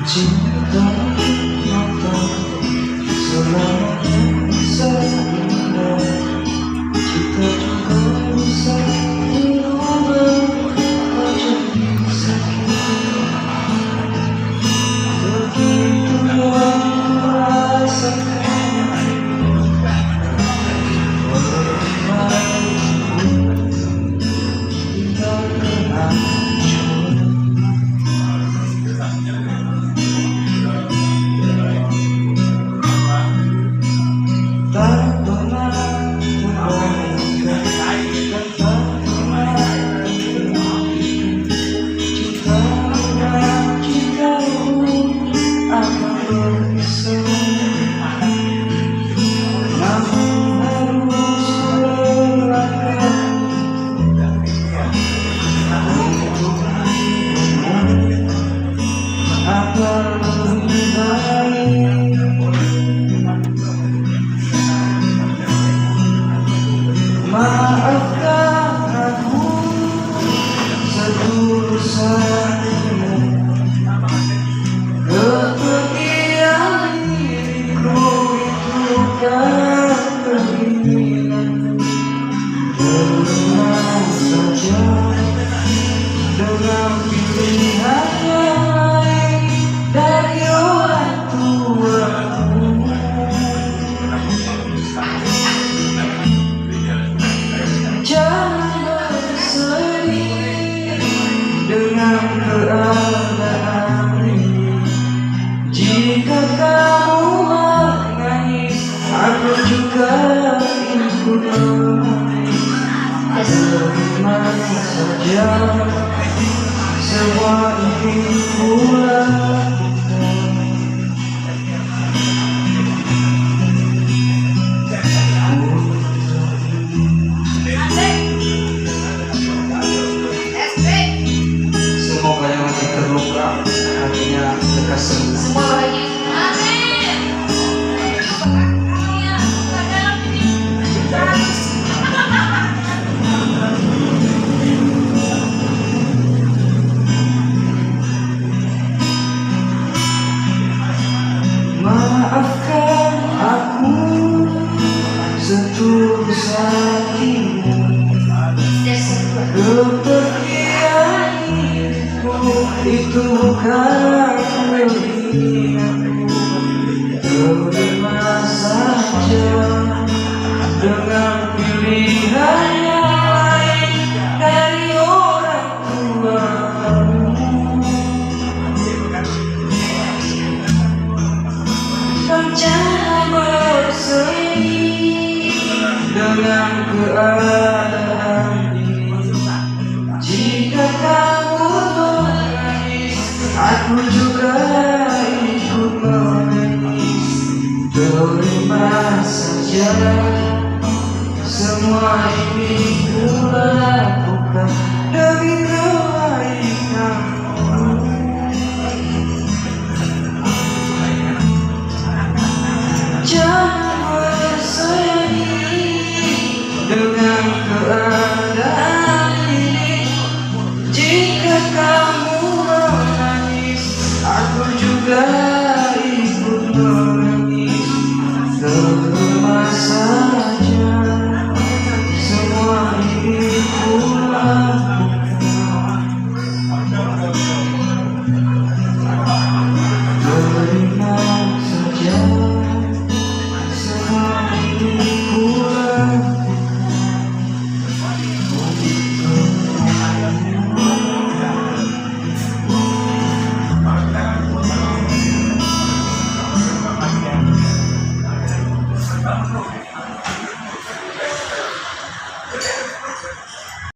Cinta mata selamanya bisa indah. Kita juga bisa berubah menjadi sakit. Begitu yang rasakan kita kenal. Maafkan aku setulus hatimu, kepergian diriku itu bukan keinginanmu. Terima saja dengan pilihan yang lain dari orang tuamu. Jangan bersedih dengan keadaan ini. Jika kamu menangis, aku juga ikut menangis. Terima saja semua impianku lakukan. Semoga yang lagi terluka hatinya lekas sembuh. Semuanya. Amin. Maafkan aku setulus hatimu, kepergian diriku itu bukan keinginanmu. Terima saja dengan pilihan yang lain dari orang tuamu. Jangan bersedih dengan keadaan ini. Jika kamu menangis, aku juga ikut menangis. Terima saja semua ini ku lakukan demi kebaikanmu. Jangan bersedih dengan keadaan ini. Jika kamu menangis, aku juga